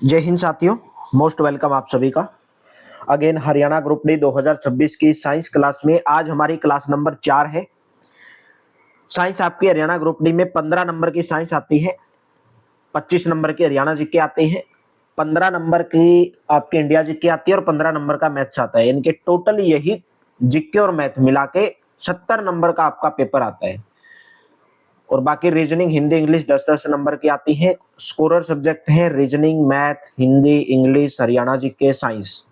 जय हिंद साथियों, most welcome आप सभी का अगेन हरियाणा ग्रुप डी 2026 की साइंस क्लास में। आज हमारी क्लास नंबर 4 है। साइंस आपकी हरियाणा ग्रुप डी में 15 नंबर की साइंस आती है, 25 नंबर की हरियाणा जीके आते हैं, 15 नंबर की आपके इंडिया जीके आती है और 15 नंबर का मैथ्स आता है। इनके टोटल यही जीके और मैथ मिला के 70 नंबर का आपका पेपर आता है। और बाकी रीजनिंग, हिंदी, इंग्लिश 10-10 नंबर की आती है। स्कोरर सब्जेक्ट हैं reasoning, math, Hindi, English, Haryana GK, science.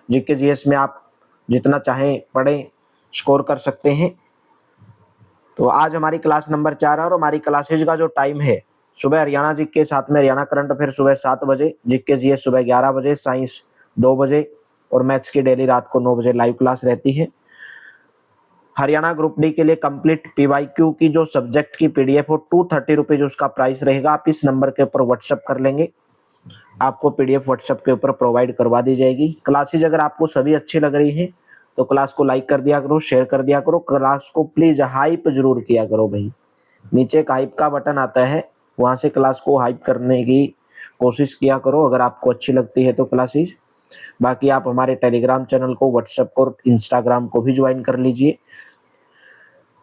GK GS में आप जितना चाहें पढ़ें, स्कोर कर सकते हैं। तो आज हमारी क्लास नंबर 4 है और हमारी क्लासेज का जो टाइम है, सुबह हरियाणा जीके, साथ में हरियाणा करंट अफेयर सुबह 7 बजे, जीके जीएस सुबह 11 बजे, साइंस 2 बजे और मैथ्स की डेली रात को 9 बजे लाइव क्लास रहती है। हरियाणा ग्रुप डी के लिए कंप्लीट पीवाईक्यू की जो सब्जेक्ट की पीडीएफ हो 230 रुपीज उसका प्राइस रहेगा। आप इस नंबर के ऊपर व्हाट्सएप कर लेंगे, आपको पीडीएफ व्हाट्सएप के ऊपर प्रोवाइड करवा दी जाएगी। क्लासेज अगर आपको सभी अच्छी लग रही हैं तो क्लास को लाइक कर दिया करो, शेयर कर दिया करो। क्लास को प्लीज हाइप जरूर किया करो भाई, नीचे एक हाइप का बटन आता है, वहां से क्लास को हाइप करने की कोशिश किया करो अगर आपको अच्छी लगती है तो क्लासेज। बाकी आप हमारे टेलीग्राम चैनल को, व्हाट्सएप को, इंस्टाग्राम को भी ज्वाइन कर लीजिए।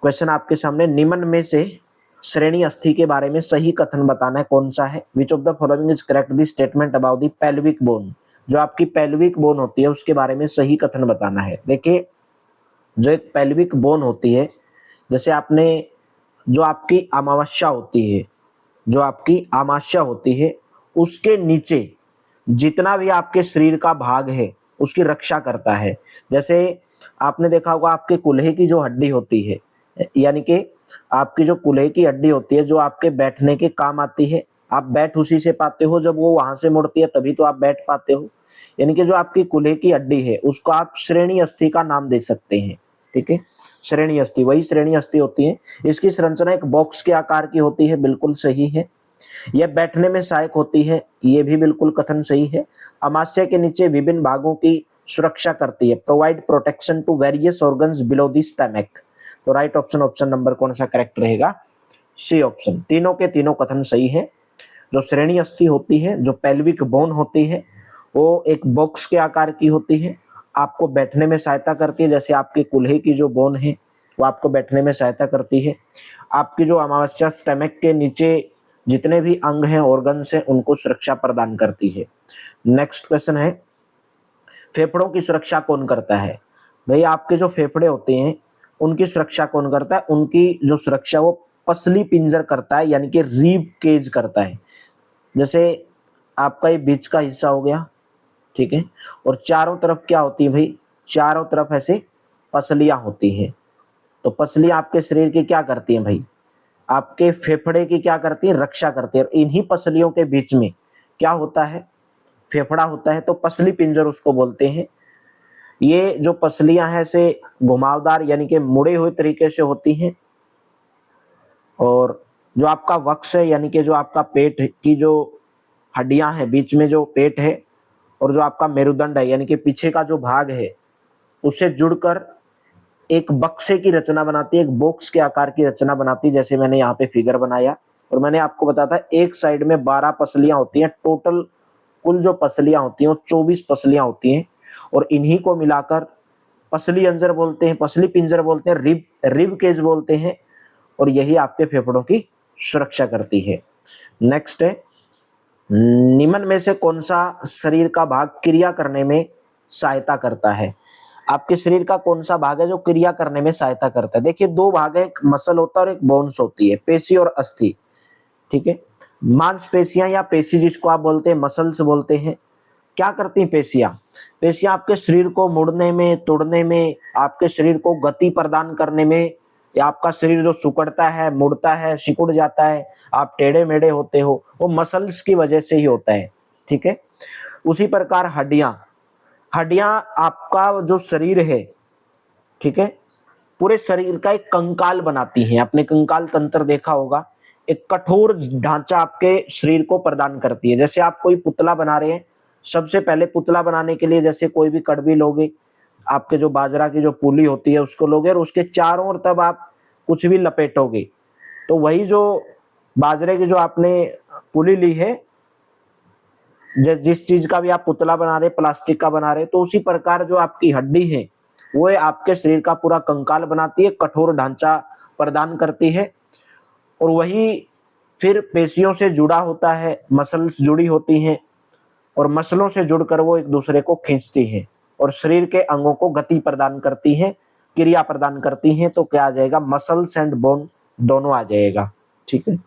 क्वेश्चन आपके सामने, निम्न में से श्रेणी अस्थि के बारे में सही कथन बताना है, कौन सा है? Which of the following is correct the statement about the pelvic bone. जो आपकी पेल्विक बोन होती है उसके बारे में सही कथन बताना है। देखिए, जो एक पेल्विक बोन होती है, जैसे आपने जो आपकी अमावस्या होती है, जो आपकी आमाशय होती है, उसके नीचे जितना भी आपके शरीर का भाग है उसकी रक्षा करता है। जैसे आपने देखा होगा आपके कूल्हे की जो हड्डी होती है, यानी कि आपकी जो कूल्हे की हड्डी होती है जो आपके बैठने के काम आती है, आप बैठ उसी से पाते हो, जब वो वहां से मुड़ती है तभी तो आप बैठ पाते हो। यानी कि जो आपकी कूल्हे की हड्डी है उसको आप श्रेणी अस्थि का नाम दे सकते हैं। ठीक है, श्रेणी अस्थि, वही श्रेणी अस्थि होती है। इसकी संरचना एक बॉक्स के आकार की होती है, बिल्कुल सही है। यह बैठने में सहायक होती है, ये भी बिल्कुल कथन सही है। अमाशय के नीचे विभिन्न भागों की सुरक्षा करती है, provide protection to various organs below the stomach. तो राइट ऑप्शन, ऑप्शन नंबर कौन सा करेक्ट रहेगा? C option. तीनों के तीनों कथन सही है। जो श्रेणी अस्थि होती है, जो पेल्विक बोन होती है, वो एक बॉक्स के आकार की होती है, आपको बैठने में सहायता करती है। जैसे आपके कूल्हे की जो बोन है वो आपको बैठने में सहायता करती है। आपकी जो अमावस्या स्टमक के नीचे जितने भी अंग हैं, ऑर्गन्स हैं, उनको सुरक्षा प्रदान करती है। नेक्स्ट क्वेश्चन है, फेफड़ों की सुरक्षा कौन करता है? भाई, आपके जो फेफड़े होते हैं उनकी सुरक्षा कौन करता है? उनकी जो सुरक्षा वो पसली पिंजर करता है, यानी कि रीब केज करता है। जैसे आपका ये बीच का हिस्सा हो गया, ठीक है, और चारों तरफ क्या होती है भाई? चारों तरफ ऐसे पसलियां होती हैं। तो पसलियां आपके शरीर की क्या करती हैं भाई? आपके फेफड़े की क्या करती है? रक्षा करती है। और इन्हीं पसलियों के बीच में क्या होता है? फेफड़ा होता है। तो पसली पिंजर उसको बोलते हैं। ये जो पसलियां हैं से घुमावदार, यानी कि मुड़े हुए तरीके से होती हैं। और जो आपका वक्ष है, यानी कि जो आपका पेट की जो हड्डियां हैं, बीच में जो पेट है, और जो आपका मेरुदंड है, यानी कि पीछे का जो भाग है, उससे जुड़कर एक बक्से की रचना बनाती है, एक बॉक्स के आकार की रचना बनाती है। जैसे मैंने यहाँ पे फिगर बनाया और मैंने आपको बताया था एक साइड में 12 पसलियां होती हैं। टोटल कुल जो पसलियां होती हैं वो 24 पसलियां होती हैं, और इन्हीं को मिलाकर पसली अंजर बोलते हैं, पसली पिंजर बोलते हैं, रिब रिब केज बोलते हैं। और यही आपके फेफड़ों की सुरक्षा करती है। नेक्स्ट है, निम्न में से कौन सा शरीर का भाग क्रिया करने में सहायता करता है? आपके शरीर का कौन सा भाग है जो क्रिया करने में सहायता करता है? देखिए, दो भाग है, एक मसल होता है और एक बोन्स होती है, पेशी और अस्थि। ठीक है, मांसपेशियां या पेशी जिसको आप बोलते हैं, मसल्स बोलते हैं, क्या करती हैं पेशियां? पेशियां आपके शरीर को मुड़ने में, तोड़ने में, आपके शरीर को गति प्रदान करने में, या आपका शरीर जो सिकुड़ता है, मुड़ता है, सिकुड़ जाता है, आप टेढ़े मेढ़े होते हो, वो मसल्स की वजह से ही होता है। ठीक है, उसी प्रकार हड्डियां, हड्डियां आपका जो शरीर है, ठीक है, पूरे शरीर का एक कंकाल बनाती हैं। आपने कंकाल तंत्र देखा होगा, एक कठोर ढांचा आपके शरीर को प्रदान करती है। जैसे आप कोई पुतला बना रहे हैं, सबसे पहले पुतला बनाने के लिए जैसे कोई भी कड़वी लोगे, आपके जो बाजरा की जो पुली होती है उसको लोगे और उसके चारों ओर तब आप कुछ भी लपेटोगे, तो वही जो बाजरे की जो आपने पुली ली है, जिस चीज का भी आप पुतला बना रहे, प्लास्टिक का बना रहे, तो उसी प्रकार जो आपकी हड्डी है वो आपके शरीर का पूरा कंकाल बनाती है, कठोर ढांचा प्रदान करती है। और वही फिर पेशियों से जुड़ा होता है, मसल्स जुड़ी होती हैं और मसलों से जुड़कर वो एक दूसरे को खींचती है और शरीर के अंगों को गति प्रदान करती है, क्रिया प्रदान करती हैं। तो क्या आ जाएगा, मसल्स एंड बोन दोनों आ जाएगा। ठीक है,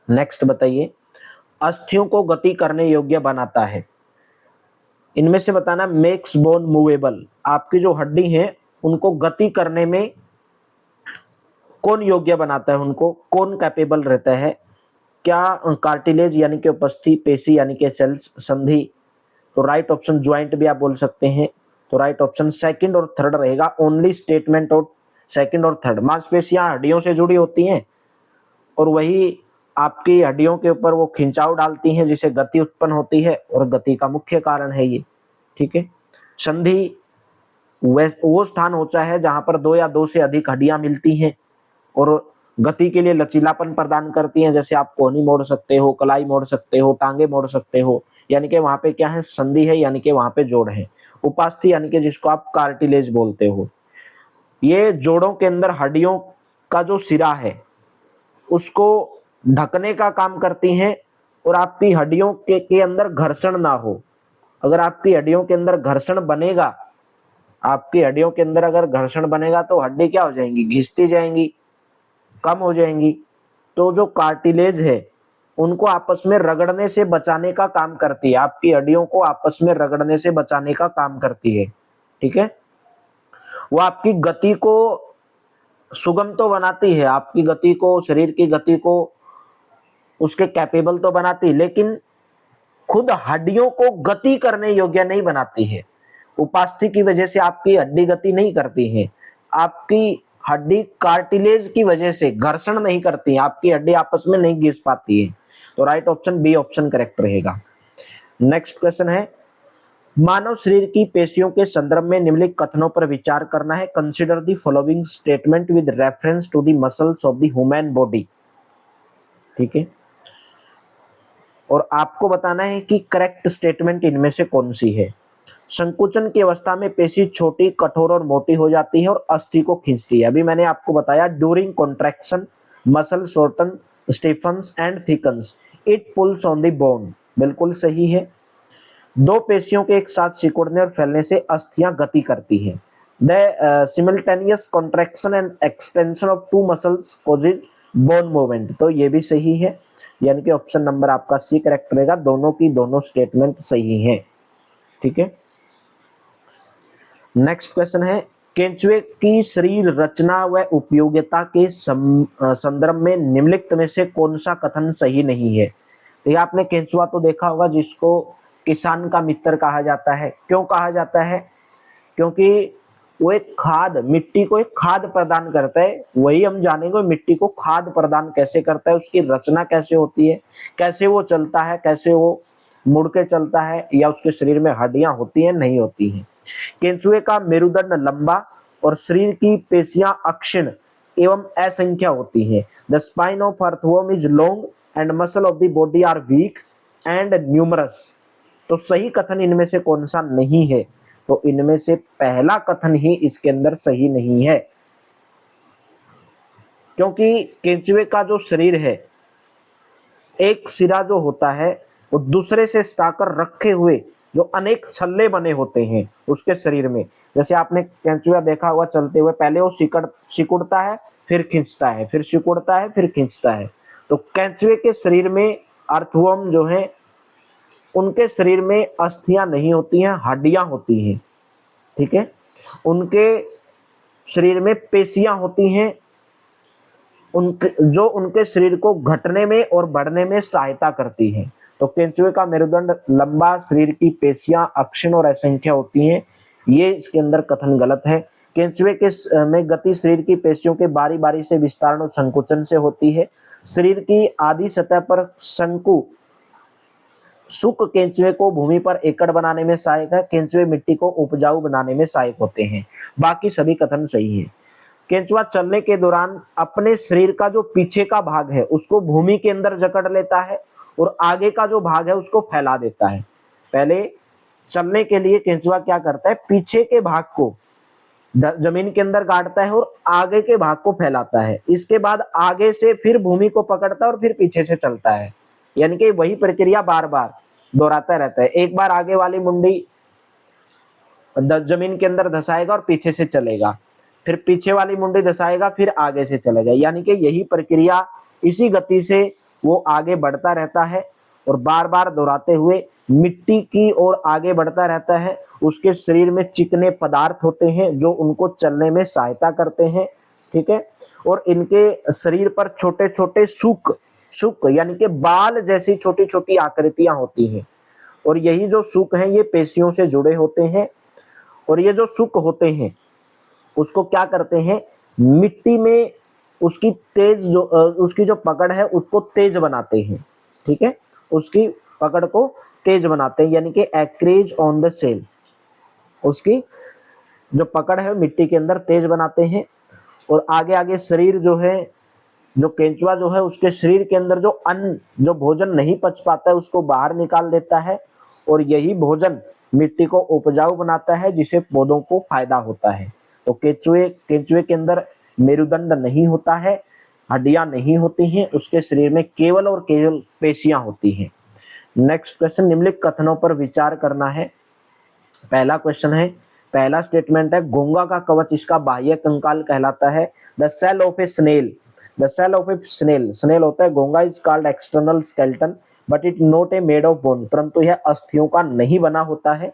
नेक्स्ट बताइए, अस्थियों को गति करने योग्य बनाता है। इनमें से बताना, मेक्स बोन मूवेबल, आपकी जो हड्डी है उनको गति करने में कौन योग्य बनाता है, उनको कौन कैपेबल रहता है? क्या कार्टिलेज यानी कि उपस्थि, पेशी यानी कि सेल्स, संधि? तो राइट ऑप्शन ज्वाइंट भी आप बोल सकते हैं। तो राइट ऑप्शन सेकंड और थर्ड रहेगा, ओनली स्टेटमेंट और सेकंड और थर्ड। मांसपेशियां हड्डियों से जुड़ी होती हैं और वही आपकी हड्डियों के ऊपर वो खिंचाव डालती हैं जिससे गति उत्पन्न होती है और गति का मुख्य कारण है ये। ठीक है, संधि वो स्थान होता है जहां पर दो या दो से अधिक हड्डियां मिलती हैं और गति के लिए लचीलापन प्रदान करती हैं। जैसे आप कोहनी मोड़ सकते हो, कलाई मोड़ सकते हो, टांगे मोड़ सकते हो, यानी कि वहां पे क्या है, संधि है, यानी कि वहां पे जोड़ है। उपास्थि यानी कि जिसको आप कार्टिलेज बोलते हो, ये जोड़ों के अंदर हड्डियों का जो सिरा है उसको ढकने का काम करती हैं और आपकी हड्डियों के अंदर घर्षण ना हो। अगर आपकी हड्डियों के अंदर घर्षण बनेगा, आपकी हड्डियों के अंदर अगर घर्षण बनेगा तो हड्डी क्या हो जाएंगी, घिसती जाएंगी, कम हो जाएंगी। तो जो कार्टिलेज है उनको आपस में रगड़ने से बचाने का काम करती है, आपकी हड्डियों को आपस में रगड़ने से बचाने का काम करती है। ठीक है, वो आपकी गति को सुगम तो बनाती है, आपकी गति को, शरीर की गति को उसके कैपेबल तो बनाती है, लेकिन खुद हड्डियों को गति करने योग्य नहीं बनाती है। उपास्थि की वजह से आपकी हड्डी गति नहीं करती है, आपकी हड्डी कार्टिलेज की वजह से घर्षण नहीं करती है, आपकी हड्डी आपस में नहीं घिस पाती है। तो right option B option correct रहेगा। नेक्स्ट क्वेश्चन है, मानव शरीर की पेशियों के संदर्भ में निम्नलिखित कथनों पर विचार करना है। Consider the following statement with reference to the muscles of the human body. ठीक है, और आपको बताना है कि करेक्ट स्टेटमेंट इनमें से कौन सी है। संकुचन की अवस्था में पेशी छोटी, कठोर और मोटी हो जाती है और अस्थि को खींचती है। अभी मैंने आपको बताया, during contraction muscle shorten, Stephens and thickens, it pools on the bone. बिल्कुल सही है। दो पेशियों के एक साथ सिकुड़ने और फैलने से अस्थियां गति करती हैं। The simultaneous contraction and extension of two muscles causes bone movement. तो ये भी सही है, यानी कि ऑप्शन नंबर आपका सी करेक्ट रहेगा। दोनों की दोनों स्टेटमेंट सही है। ठीक है, नेक्स्ट क्वेश्चन है, केंचुए की शरीर रचना व उपयोगिता के संदर्भ में निम्नलिखित में से कौन सा कथन सही नहीं है। तो ये आपने केंचुआ तो देखा होगा, जिसको किसान का मित्र कहा जाता है। क्यों कहा जाता है? क्योंकि वो एक खाद, मिट्टी को एक खाद प्रदान करता है। वही हम जानेंगे मिट्टी को खाद प्रदान कैसे करता है, उसकी रचना कैसे होती है, कैसे वो चलता है, कैसे वो मुड़ के चलता है, या उसके शरीर में हड्डियां होती हैं नहीं होती हैं। केंचुए का मेरुदंड लंबा और शरीर की पेशियां अक्षीण एवं असंख्य होती हैं। The spine of earthworm is long and muscle of the body are weak and numerous. तो सही कथन इनमें से कौन सा नहीं है? तो इनमें से पहला कथन ही इसके अंदर सही नहीं है, क्योंकि केंचुए का जो शरीर है, एक सिरा जो होता है वो दूसरे से सटाकर रखे हुए जो अनेक छल्ले बने होते हैं उसके शरीर में। जैसे आपने केंचुआ देखा हुआ चलते हुए, पहले वो सिकुड़ता है, फिर खींचता है, फिर सिकुड़ता है, फिर खींचता है। तो केंचुए के शरीर में, अर्थवर्म जो है उनके शरीर में अस्थियां नहीं होती हैं, हड्डियां होती हैं। ठीक है, उनके शरीर में पेशियां होती हैं, जो उनके शरीर को घटने में और बढ़ने में सहायता करती हैं। तो केंचुए का मेरुदंड लंबा, शरीर की पेशियां अक्षीण और असंख्य होती हैं, ये इसके अंदर कथन गलत है। केंचुए के में गति शरीर की पेशियों के बारी बारी से विस्तारण और संकुचन से होती है। शरीर की आधी सतह पर शंकु शुक केंचुए को भूमि पर एकड़ बनाने में सहायक है। केंचुए मिट्टी को उपजाऊ बनाने में सहायक होते हैं। बाकी सभी कथन सही है। केंचुआ चलने के दौरान अपने शरीर का जो पीछे का भाग है उसको भूमि के अंदर जकड़ लेता है और आगे का जो भाग है उसको फैला देता है। पहले चलने के लिए केंचुआ क्या करता है, पीछे के भाग को जमीन के अंदर गाड़ता है और आगे के भाग को फैलाता है। इसके बाद आगे से फिर भूमि को पकड़ता है और फिर पीछे से चलता है, यानी कि वही प्रक्रिया बार बार दोहराता रहता है। एक बार आगे वाली मुंडी जमीन के अंदर धसाएगा और पीछे से चलेगा, फिर पीछे वाली मुंडी धसाएगा, फिर आगे से चलेगा, यानी कि यही प्रक्रिया इसी गति से वो आगे बढ़ता रहता है और बार बार दोहराते हुए मिट्टी की ओर आगे बढ़ता रहता है। उसके शरीर में चिकने पदार्थ होते हैं जो उनको चलने में सहायता करते हैं, ठीक है। और इनके शरीर पर छोटे छोटे सुक सुक यानी कि बाल जैसी छोटी छोटी आकृतियां होती हैं, और यही जो सुक हैं ये पेशियों से जुड़े होते हैं। और ये जो सुक होते हैं उसको क्या करते हैं, मिट्टी में उसकी उसकी जो पकड़ है उसको तेज बनाते हैं, ठीक है, उसकी पकड़ को तेज बनाते हैं, यानी कि एक्रेज ऑन द सेल, उसकी जो पकड़ है मिट्टी के अंदर तेज बनाते हैं। और आगे आगे शरीर जो है, जो केंचुआ जो है उसके शरीर के अंदर जो अन्न, जो भोजन नहीं पच पाता है उसको बाहर निकाल देता है, और यही भोजन मिट्टी को उपजाऊ बनाता है जिससे पौधों को फायदा होता है। तो केंचुए के अंदर मेरुदंड नहीं होता है, हड्डियां नहीं होती हैं, उसके शरीर में केवल और केवल पेशियां होती हैं। नेक्स्ट क्वेश्चन, निम्नलिखित कथनों पर विचार करना है। पहला क्वेश्चन है, पहला स्टेटमेंट है, घोंगा का कवच इसका बाह्य कंकाल कहलाता है। The shell of a snail, the shell of a snail, snail होता है घोंगा, is called external skeleton but it not a made of bone, परंतु यह अस्थियों का नहीं बना होता है।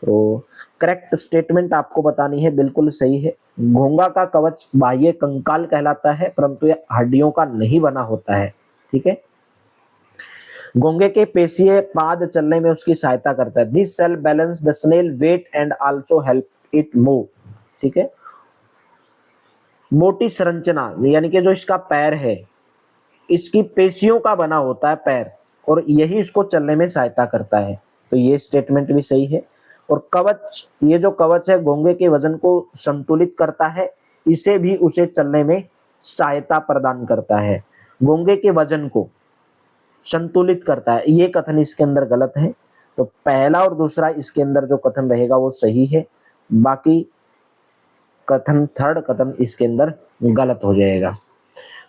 तो करेक्ट स्टेटमेंट आपको बतानी है, बिल्कुल सही है। घोंगा का कवच बाह्य कंकाल कहलाता है परंतु यह हड्डियों का नहीं बना होता है, ठीक है। घोंगे के पेशीय पाद चलने में उसकी सहायता करता है। This shell balance the snail weight and also help it move, ठीक है। मोटी संरचना यानी कि जो इसका पैर है, इसकी पेशियों का बना होता है पैर, और यही इसको चलने में सहायता करता है। तो ये स्टेटमेंट भी सही है। और कवच, ये जो कवच है घोंगे के वजन को संतुलित करता है, इसे भी उसे चलने में सहायता प्रदान करता है। घोंगे के वजन को संतुलित करता है, ये कथन इसके अंदर गलत है। तो पहला और दूसरा इसके अंदर जो कथन रहेगा वो सही है, बाकी कथन, थर्ड कथन इसके अंदर गलत हो जाएगा।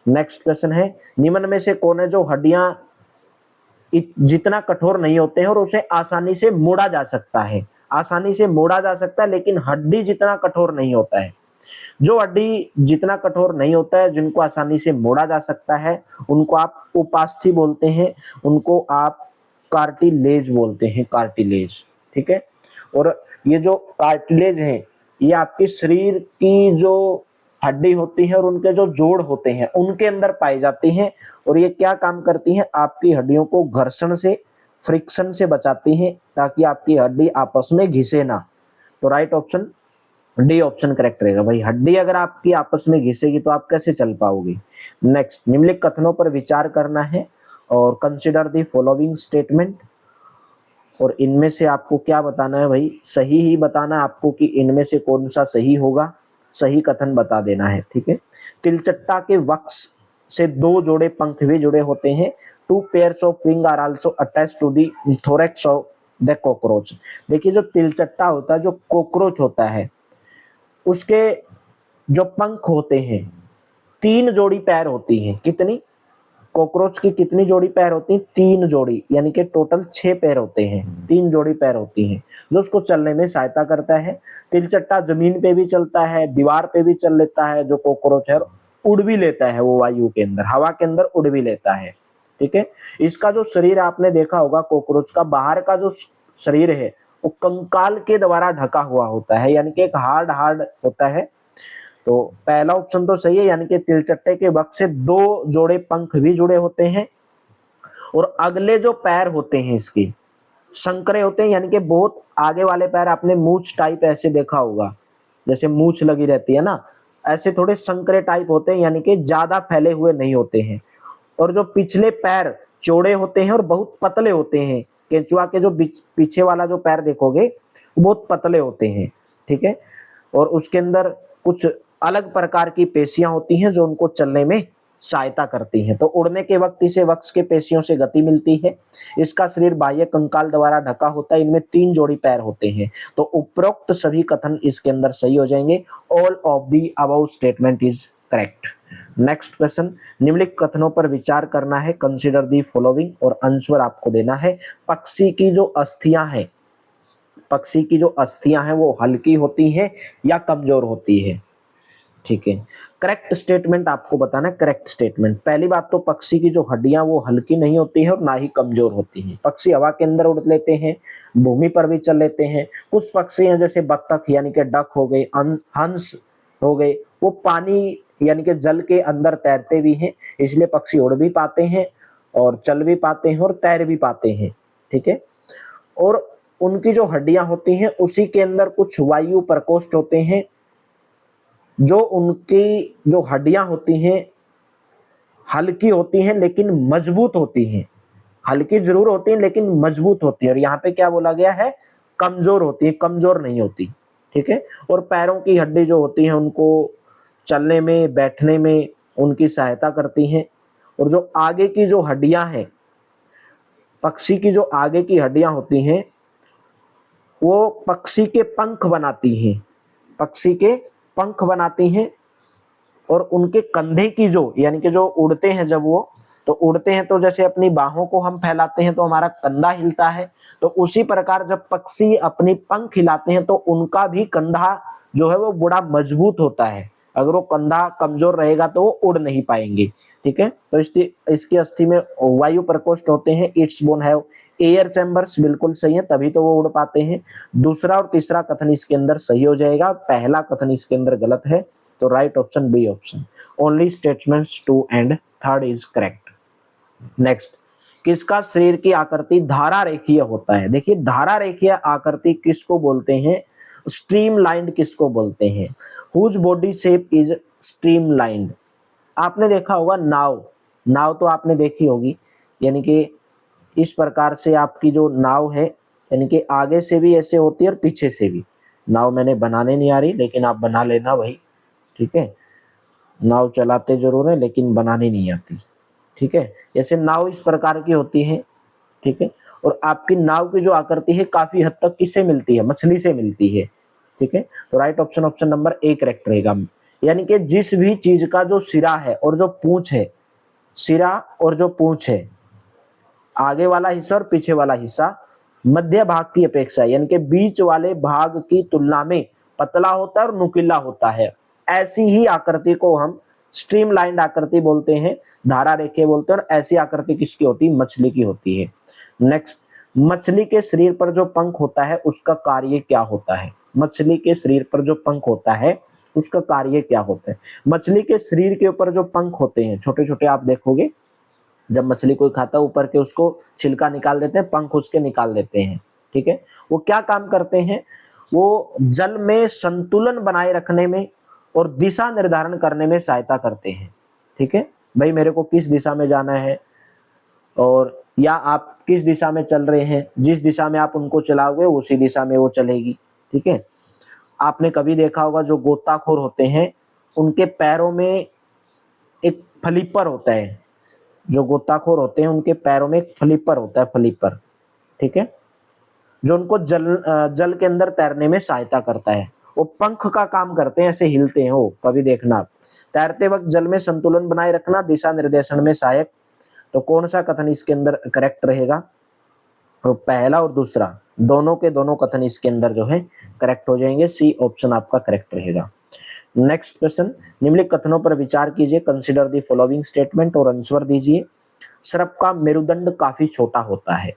नेक्स्ट क्वेश्चन है, निम्न में से कौन है जो हड्डियां जितना कठोर नहीं होते हैं और उसे आसानी से मोड़ा जा सकता है। आसानी से मोड़ा जा सकता है लेकिन हड्डी जितना कठोर नहीं होता है। जो हड्डी जितना कठोर नहीं होता है, जिनको आसानी से मोड़ा जा सकता है, उनको आप उपास्थि बोलते हैं, उनको आप कार्टिलेज बोलते हैं, कार्टिलेज, ठीक है। और ये जो कार्टिलेज है ये आपके शरीर की जो हड्डी होती है और उनके जो जोड़ होते हैं उनके अंदर पाई जाती हैं, और ये क्या काम करती हैं, आपकी हड्डियों को घर्षण से, फ्रिक्शन से बचाती हैं ताकि आपकी हड्डी आपस में घिसे ना। तो right option D option correct रहेगा भाई। हड्डी अगर आपकी आपस में घिसेगी तो आप कैसे चल पाओगे। नेक्स्ट, निम्नलिखित कथनों पर विचार करना है और कंसिडर द फॉलोइंग स्टेटमेंट, और इनमें से आपको क्या बताना है भाई, सही ही बताना है आपको कि इनमें से कौन सा सही होगा, सही कथन बता देना है, ठीक है। तिलचट्टा के वक्ष से दो जोड़े पंख भी जुड़े होते हैं। 2 pairs of wing are also attached to the thorax of the cockroach। देखिए जो तिलचट्टा होता है, जो कॉकरोच होता है, उसके जो पंख होते हैं 3 जोड़ी पैर होती हैं। कितनी, कॉकरोच की कितनी जोड़ी पैर होती हैं, 3 जोड़ी, यानी कि टोटल 6 पैर होते हैं, 3 जोड़ी पैर होती हैं जो उसको चलने में सहायता करता है। तिलचट्टा जमीन पे भी चलता है, दीवार पे भी चल लेता है जो कॉकरोच है, उड़ भी लेता है, वो वायु के अंदर, हवा के अंदर उड़ भी लेता है, ठीक है। इसका जो शरीर आपने देखा होगा कॉकरोच का, बाहर का जो शरीर है वो कंकाल के द्वारा ढका हुआ होता है, यानी कि एक हार्ड होता है। तो पहला ऑप्शन तो सही है, यानी कि तिलचट्टे के वक्ष से 2 जोड़े पंख भी जुड़े होते हैं, और अगले जो पैर होते हैं इसके संकरे होते हैं, यानी कि बहुत आगे वाले पैर आपने मूछ टाइप ऐसे देखा होगा, जैसे मूछ लगी रहती है ना, ऐसे थोड़े संकरे टाइप होते हैं, यानी कि ज्यादा फैले हुए नहीं होते हैं। और जो पिछले पैर चौड़े होते हैं और बहुत पतले होते हैं। केंचुआ के जो पीछे वाला जो पैर देखोगे वो बहुत पतले होते हैं, ठीक है। और उसके अंदर कुछ अलग प्रकार की पेशियां होती हैं जो उनको चलने में सहायता करती हैं। तो उड़ने के वक्त इसे वक्ष के पेशियों से गति मिलती है। इसका शरीर बाह्य कंकाल द्वारा ढका होता है। इनमें 3 जोड़ी पैर होते हैं। तो उपरोक्त सभी कथन इसके अंदर सही हो जाएंगे। All of the above statement is correct. Next question, निम्नलिखित कथनों पर विचार करना है। कंसीडर दी फॉलोइंग और आंसर आपको देना है। पक्षी की जो अस्थियां हैं, पक्षी की जो अस्थियां हैं वो हल्की होती हैं या कमजोर होती है? ठीक है, करेक्ट स्टेटमेंट आपको बताना है। करेक्ट स्टेटमेंट, पहली बात तो पक्षी की जो हड्डियां वो हल्की नहीं होती है और ना ही कमजोर होती हैं। पक्षी हवा के अंदर उड़ लेते हैं, भूमि पर भी चल लेते हैं। कुछ पक्षी हैं जैसे बत्तख यानी कि डक हो गए, हंस हो गए, वो पानी यानी कि जल के अंदर तैरते भी हैं, इसलिए पक्षी उड़ भी पाते हैं और चल भी पाते हैं और तैर भी पाते हैं। ठीक है, और उनकी जो हड्डियां होती हैं उसी के अंदर कुछ वायु प्रकोष्ठ होते हैं, जो उनकी जो हड्डियां होती हैं हल्की होती हैं लेकिन मजबूत होती हैं। हल्की जरूर होती हैं लेकिन मजबूत होती है। और यहाँ पे क्या बोला गया है? कमजोर होती है, कमजोर नहीं होती। ठीक है, और पैरों की हड्डी जो होती है उनको चलने में, बैठने में उनकी सहायता करती हैं। और जो आगे की जो हड्डियां हैं, पक्षी की जो आगे की हड्डियां होती हैं वो पक्षी के पंख बनाती हैं, पक्षी के पंख बनाती हैं। और उनके कंधे की जो यानी कि जो उड़ते हैं, जब वो तो उड़ते हैं तो जैसे अपनी बाहों को हम फैलाते हैं तो हमारा कंधा हिलता है, तो उसी प्रकार जब पक्षी अपनी पंख हिलाते हैं तो उनका भी कंधा जो है वो बड़ा मजबूत होता है। अगर वो कंधा कमजोर रहेगा तो वो उड़ नहीं पाएंगे। ठीक है, तो इसकी अस्थि में वायु प्रकोष्ठ होते हैं। It's bone have air chambers, बिल्कुल सही है, तभी तो वो उड़ पाते हैं। दूसरा और तीसरा कथन इसके अंदर सही हो जाएगा, पहला कथन इसके अंदर गलत है। तो right option B option, only statements 2 and 3 is correct. Next, किसका शरीर की आकृति धारा रेखीय होता है? देखिए, धारा रेखीय आकृति किसको बोलते हैं? स्ट्रीमलाइंड किसको बोलते हैं? Whose body shape is streamlined? आपने देखा होगा नाव, नाव तो आपने देखी होगी, यानी कि इस प्रकार से आपकी जो नाव है यानी कि आगे से भी ऐसे होती है और पीछे से भी। नाव मैंने बनाने नहीं आ रही, लेकिन आप बना लेना भाई। ठीक है, नाव चलाते जरूर है लेकिन बनानी नहीं आती। ठीक है, जैसे नाव इस प्रकार की होती है। ठीक है, और आपकी नाव की जो आकृति है काफी हद तक किससे मिलती है? मछली से मिलती है। ठीक है, तो right option option number A correct रहेगा। यानी कि जिस भी चीज का जो सिरा है और जो पूंछ है, सिरा और जो पूंछ है, आगे वाला हिस्सा और पीछे वाला हिस्सा मध्य भाग की अपेक्षा यानी कि बीच वाले भाग की तुलना में पतला होता है और नुकीला होता है। ऐसी ही आकृति को हम स्ट्रीमलाइंड आकृति बोलते हैं, धारा रेखे बोलते हैं। और ऐसी आकृति किसकी होती है? मछली की होती है। नेक्स्ट, मछली के शरीर पर जो पंख होता है उसका कार्य क्या होता है? मछली के शरीर पर जो पंख होता है उसका कार्य क्या होता है? मछली के शरीर के ऊपर जो पंख होते हैं छोटे छोटे, आप देखोगे जब मछली कोई खाता है ऊपर के उसको छिलका निकाल देते हैं, पंख उसके निकाल देते हैं। ठीक है, वो क्या काम करते हैं? वो जल में संतुलन बनाए रखने में और दिशा निर्धारण करने में सहायता करते हैं। ठीक है, भाई मेरे को किस दिशा में जाना है, और या आप किस दिशा में चल रहे हैं, जिस दिशा में आप उनको चलाओगे उसी दिशा में वो चलेगी। ठीक है, आपने कभी देखा होगा जो गोताखोर होते हैं उनके पैरों में एक फ्लिपर होता है। जो गोताखोर होते हैं उनके पैरों में एक फ्लिपर होता है, फ्लिपर। ठीक है, जो उनको जल के अंदर तैरने में सहायता करता है। वो पंख का काम करते हैं, ऐसे हिलते हैं वो, कभी देखना आप। तैरते वक्त जल में संतुलन बनाए रखना, दिशा निर्देशन में सहायक। तो कौन सा कथन इसके अंदर करेक्ट रहेगा? तो पहला और दूसरा दोनों के दोनों कथन इसके अंदर जो है करेक्ट हो जाएंगे। सी ऑप्शन आपका करेक्ट रहेगा। नेक्स्ट क्वेश्चन, निम्नलिखित कथनों पर विचार कीजिए। कंसीडर द फॉलोइंग स्टेटमेंट और आंसर दीजिए। सर्प का मेरुदंड काफी छोटा होता है।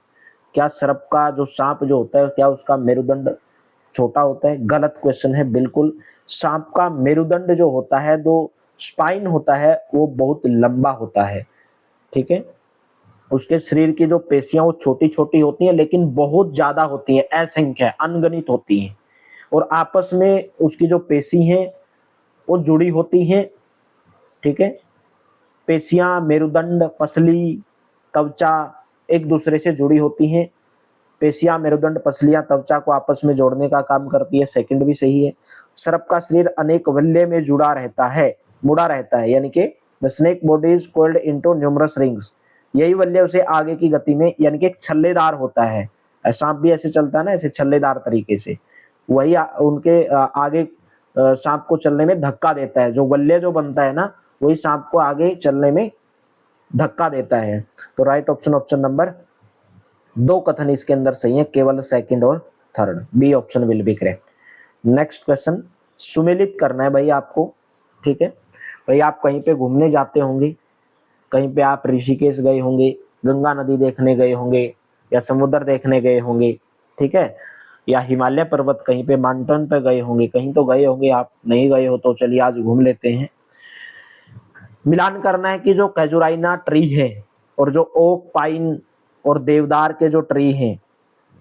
क्या सर्प का जो सांप जो होता है क्या उसका मेरुदंड छोटा होता है? गलत क्वेश्चन है, बिल्कुल। सांप का मेरुदंड जो होता है, जो स्पाइन होता है, वो बहुत लंबा होता है। ठीक है, उसके शरीर की जो पेशियां वो छोटी छोटी होती हैं लेकिन बहुत ज्यादा होती हैं, असंख्य अनगणित होती हैं। और आपस में उसकी जो पेशी हैं वो जुड़ी होती हैं। ठीक है, पेशियां, मेरुदंड, पसली, त्वचा एक दूसरे से जुड़ी होती हैं। पेशियां, मेरुदंड, पसलियां त्वचा को आपस में जोड़ने का काम करती है। सेकंड भी सही है। सर्प का शरीर अनेक वल्य में जुड़ा रहता है, मुड़ा रहता है, यानी कि the snake body is cold into numerous rings. यही वल्य उसे आगे की गति में, यानी कि एक छल्लेदार होता है, सांप भी ऐसे चलता है ना, ऐसे छल्लेदार तरीके से, वही उनके आगे सांप को चलने में धक्का देता है। जो वल्य जो बनता है ना, वही सांप को आगे चलने में धक्का देता है। तो राइट ऑप्शन, ऑप्शन नंबर 2 कथन इसके अंदर सही है, केवल सेकंड और third, B option will be correct. Next question, सुमेलित करना है भाई आपको, ठीक है भाई। आप कहीं पे घूमने जाते होंगे, कहीं पे आप ऋषिकेश गए होंगे, गंगा नदी देखने गए होंगे, या समुद्र देखने गए होंगे, ठीक है, या हिमालय पर्वत कहीं पे माउंटेन पे गए होंगे, कहीं तो गए होंगे। आप नहीं गए हो तो चलिए आज घूम लेते हैं। मिलान करना है कि जो कैजुराइना ट्री है और जो ओक, पाइन और देवदार के जो ट्री हैं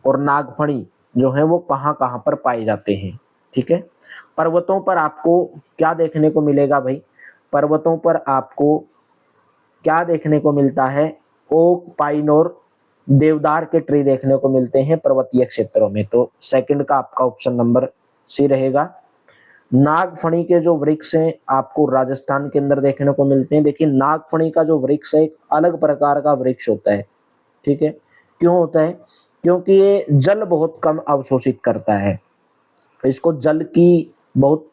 और नागफणी जो है वो कहाँ कहाँ पर पाए जाते हैं, ठीक है। पर्वतों पर आपको क्या देखने को मिलेगा भाई? पर्वतों पर आपको क्या देखने को मिलता है? ओक, पाइन और देवदार के ट्री देखने को मिलते हैं पर्वतीय क्षेत्रों में। तो सेकंड का आपका ऑप्शन नंबर सी रहेगा। नागफणी के जो वृक्ष हैं आपको राजस्थान के अंदर देखने को मिलते हैं। देखिए, नागफणी का जो वृक्ष है एक अलग प्रकार का वृक्ष होता है, ठीक है। क्यों होता है? क्योंकि ये जल बहुत कम अवशोषित करता है। इसको जल की बहुत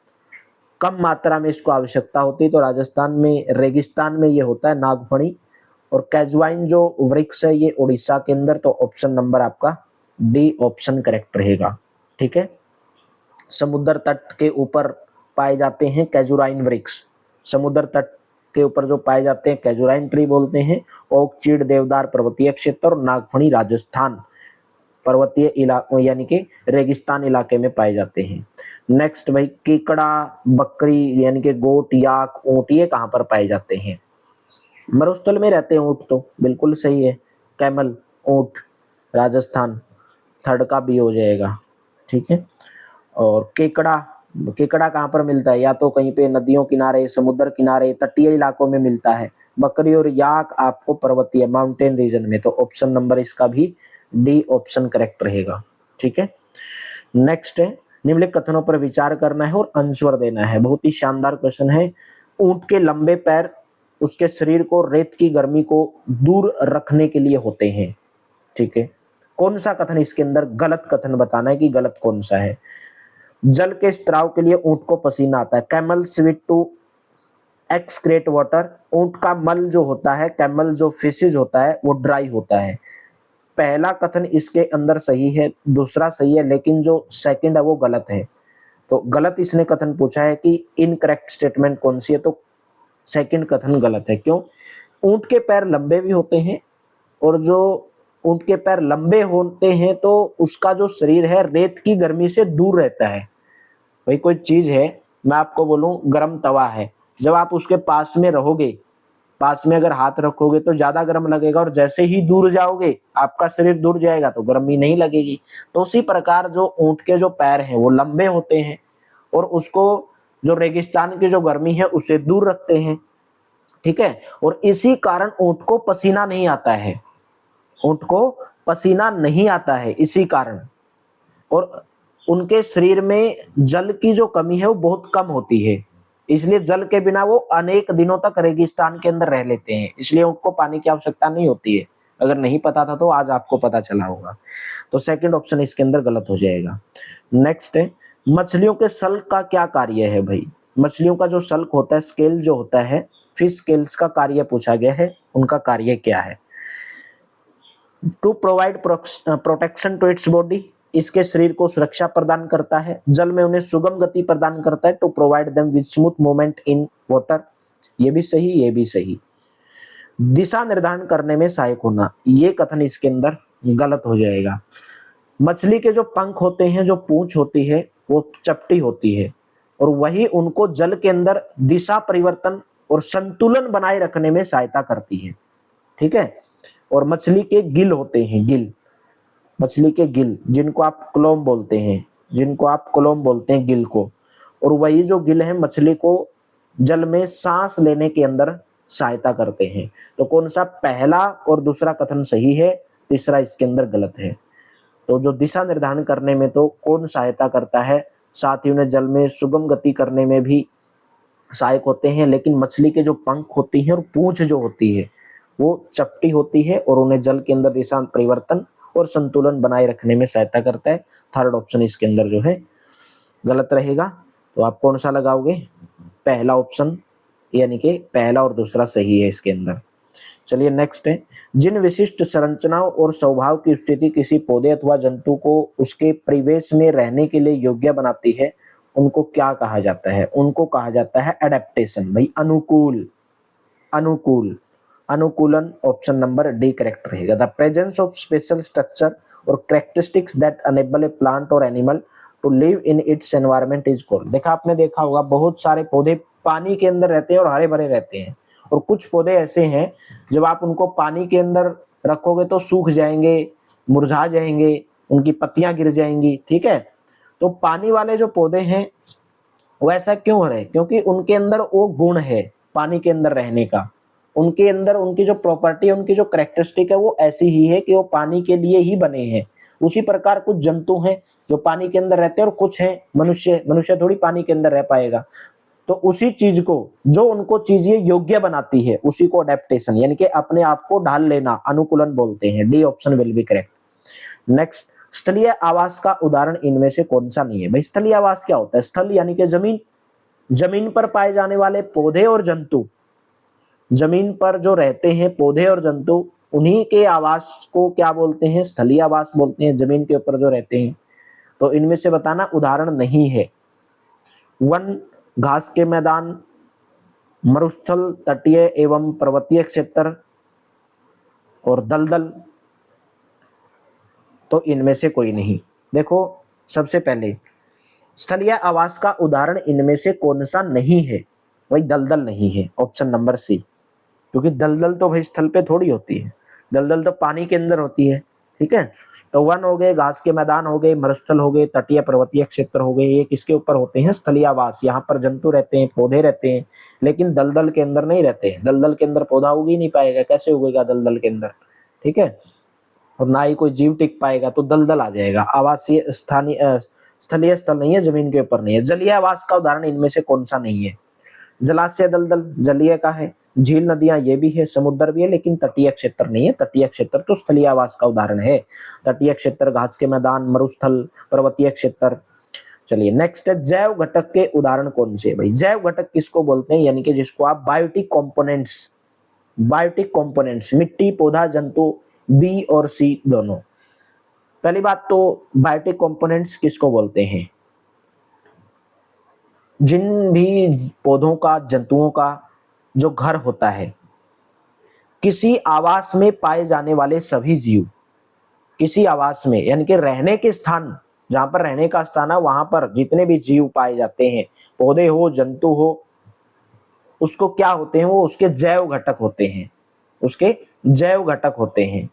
कम मात्रा में इसको आवश्यकता होती है। तो राजस्थान में रेगिस्तान में ये होता है नागफणी। और कैजुआइन जो वृक्ष है ये उड़ीसा के अंदर। तो ऑप्शन नंबर आपका डी ऑप्शन करेक्ट रहेगा, ठीक है। समुद्र तट के ऊपर पाए जाते हैं कैजुराइन वृक्ष। समुद्र तट के ऊपर जो पाए जाते हैं कैजुराइन ट्री बोलते हैं। ओक, चीड़, देवदार पर्वतीय क्षेत्र और नागफणी राजस्थान पर्वतीय इलाकों यानी कि रेगिस्तान इलाके में पाए जाते हैं। नेक्स्ट भाई, केकड़ा, बकरी यानी कि गोट, याक, ऊंट ये कहाँ पर पाए जाते हैं? मरुस्थल में रहते हैं ऊंट, तो बिल्कुल सही है। कैमल, ऊंट, राजस्थान, थर्ड का बी हो जाएगा, ठीक है। और केकड़ा, केकड़ा कहाँ पर मिलता है? या तो कहीं पे नदियों किनारे, समुद्र किनारे, तटीय इलाकों में मिलता है। बकरी और याक आपको पर्वतीय माउंटेन रीजन में। तो ऑप्शन नंबर इसका भी डी ऑप्शन करेक्ट रहेगा, ठीक है। नेक्स्ट है, निम्नलिखित कथनों पर विचार करना है और आंसर देना है। बहुत ही शानदार क्वेश्चन है। ऊंट के लंबे पैर उसके शरीर को रेत की गर्मी को दूर रखने के लिए होते हैं, ठीक है। कौन सा कथन इसके अंदर गलत कथन बताना है कि गलत कौन सा है? जल के स्त्राव के लिए ऊंट को पसीना आता है। Camel sweat to excrete water. ऊंट का मल जो होता है, कैमल जो फिशेज होता है वो ड्राई होता है। पहला कथन इसके अंदर सही है, दूसरा सही है, लेकिन जो सेकंड है वो गलत है। तो गलत इसने कथन पूछा है कि इनकरेक्ट स्टेटमेंट कौन सी है, तो सेकंड कथन गलत है। क्यों? ऊंट के पैर लंबे भी होते हैं, और जो ऊंट के पैर लंबे होते हैं तो उसका जो शरीर है रेत की गर्मी से दूर रहता है। भाई कोई चीज है, मैं आपको बोलूं गर्म तवा है, जब आप उसके पास में रहोगे, पास में अगर हाथ रखोगे तो ज्यादा गर्म लगेगा, और जैसे ही दूर जाओगे आपका शरीर दूर जाएगा तो गर्मी नहीं लगेगी। तो उसी प्रकार जो ऊंट के जो पैर हैं वो लंबे होते हैं और उसको जो रेगिस्तान की जो गर्मी है उससे दूर रखते हैं, ठीक है। और इसी कारण ऊंट को पसीना नहीं आता है, ऊंट को पसीना नहीं आता है इसी कारण। और उनके शरीर में जल की जो कमी है वो बहुत कम होती है, इसलिए जल के बिना वो अनेक दिनों तक रेगिस्तान के अंदर रह लेते हैं। इसलिए उनको पानी की आवश्यकता नहीं होती है। अगर नहीं पता था तो आज आपको पता चला होगा। तो सेकंड ऑप्शन इसके अंदर गलत हो जाएगा। नेक्स्ट है, मछलियों के सल्क का क्या कार्य है भाई? मछलियों का जो सल्क होता है, स्केल जो होता है, फिश स्केल्स का कार्य पूछा गया है, उनका कार्य क्या है? To provide protection to its body, इसके शरीर को सुरक्षा प्रदान करता है। जल में उन्हें सुगम गति प्रदान करता है। To provide them with smooth movement in water, ये भी सही, ये भी सही। दिशा निर्धारण करने में सहायक होना, ये कथन इसके अंदर गलत हो जाएगा। मछली के जो पंख होते हैं, जो पूंछ होती है वो चपटी होती है, और वही उनको जल के अंदर दिशा परिवर्तन और संतुलन बनाए रखने में सहायता करती है, ठीक है। और मछली के गिल होते हैं, गिल, मछली के गिल जिनको आप क्लोम बोलते हैं, जिनको आप क्लोम बोलते हैं गिल को, और वही जो गिल है मछली को जल में सांस लेने के अंदर सहायता करते हैं। तो कौन सा पहला और दूसरा कथन सही है, तीसरा इसके अंदर गलत है। तो जो दिशा निर्धारण करने में तो कौन सहायता करता है, साथ ही उन्हें जल में सुगम गति करने में भी सहायक होते हैं, लेकिन मछली के जो पंख होती हैं और पूंछ जो होती है वो चपटी होती है और उन्हें जल के अंदर दिशा परिवर्तन और संतुलन बनाए रखने में सहायता करता है। थर्ड ऑप्शन इसके अंदर जो है गलत रहेगा। तो आप कौन सा लगाओगे? पहला ऑप्शन, यानी कि पहला और दूसरा सही है इसके अंदर। चलिए नेक्स्ट है, जिन विशिष्ट संरचनाओं और स्वभाव की स्थिति किसी पौधे अथवा जंतु को उसके परिवेश में रहने के लिए योग्य बनाती है, उनको क्या कहा जाता है? उनको कहा जाता है एडेप्टेशन। भाई अनुकूल, अनुकूल, अनुकूलन ऑप्शन नंबर डी करेक्ट रहेगा। The presence of special structure और characteristics that enable a plant और animal to live in its environment is called. देखा, आपने देखा होगा बहुत सारे पौधे पानी के अंदर रहते हैं और हरे भरे रहते हैं, और कुछ पौधे ऐसे हैं जब आप उनको पानी के अंदर रखोगे तो सूख जाएंगे, मुरझा जाएंगे, उनकी पत्तियां गिर जाएंगी। ठीक है, तो पानी वाले जो पौधे हैं वो ऐसा क्यों हो रहे? क्योंकि उनके अंदर वो गुण है पानी के अंदर रहने का, उनके अंदर उनकी जो प्रॉपर्टी है, उनकी जो कैरेक्टरिस्टिक है वो ऐसी ही है कि वो पानी के लिए ही बने हैं। उसी प्रकार कुछ जंतु हैं जो पानी के अंदर रहते हैं और कुछ हैं मनुष्य, मनुष्य थोड़ी पानी के अंदर रह पाएगा। तो उसी चीज को, जो उनको चीज ये योग्य बनाती है, उसी को अडेप्टेशन यानी कि अपने आप को ढाल लेना, अनुकूलन बोलते हैं। D option will be correct. Next, स्थलीय आवास का उदाहरण इनमें से कौन सा नहीं है? भाई स्थलीय आवास क्या होता है? स्थल यानी कि जमीन, जमीन पर पाए जाने वाले पौधे और जंतु, जमीन पर जो रहते हैं पौधे और जंतु, उन्हीं के आवास को क्या बोलते हैं? स्थलीय आवास बोलते हैं, जमीन के ऊपर जो रहते हैं। तो इनमें से बताना उदाहरण नहीं है। वन, घास के मैदान, मरुस्थल, तटीय एवं पर्वतीय क्षेत्र और दलदल। तो इनमें से कोई नहीं। देखो, सबसे पहले स्थलीय आवास का उदाहरण इनमें से कौन सा नहीं है? वही दलदल नहीं है, ऑप्शन नंबर सी। क्योंकि दलदल तो भाई स्थल पे थोड़ी होती है, दलदल तो पानी के अंदर होती है। ठीक है, तो वन हो गए, घास के मैदान हो गए, मरुस्थल हो गए, तटीय पर्वतीय क्षेत्र हो गए, ये किसके ऊपर होते हैं? स्थलीय आवास। यहाँ पर जंतु रहते हैं, पौधे रहते हैं, लेकिन दलदल के अंदर नहीं रहते हैं। दलदल के अंदर पौधा उग ही नहीं पाएगा, कैसे उगेगा दलदल के अंदर? ठीक है, और ना ही कोई जीव टिक पाएगा, तो दलदल आ जाएगा। आवासीय स्थानीय स्थलीय स्थल नहीं है, जमीन के ऊपर नहीं है। जलीय आवास का उदाहरण इनमें से कौन सा नहीं है? जलाशय दलदल जलीय का है, झील नदियां ये भी है, समुद्र भी है, लेकिन तटीय क्षेत्र नहीं है। तटीय क्षेत्र तो स्थलीय आवास का उदाहरण है। तटीय क्षेत्र, घास के मैदान, मरुस्थल, पर्वतीय क्षेत्र। चलिए नेक्स्ट है, जैव घटक के उदाहरण कौन से? भाई जैव घटक किसको बोलते हैं? यानी कि जिसको आप बायोटिक कंपोनेंट्स, बायोटिक कंपोनेंट्स, मिट्टी, पौधा, जंतु, बी और सी दोनों। पहली बात तो बायोटिक कंपोनेंट्स किसको बोलते हैं? जिन भी पौधों का, जंतुओं का जो घर होता है, किसी आवास में पाए जाने वाले सभी जीव, किसी आवास में यानी कि रहने के स्थान, जहां पर रहने का स्थान है वहां पर जितने भी जीव पाए जाते हैं, पौधे हो, जंतु हो, उसको क्या होते हैं? वो उसके जैव घटक होते हैं, उसके जैव घटक होते हैं।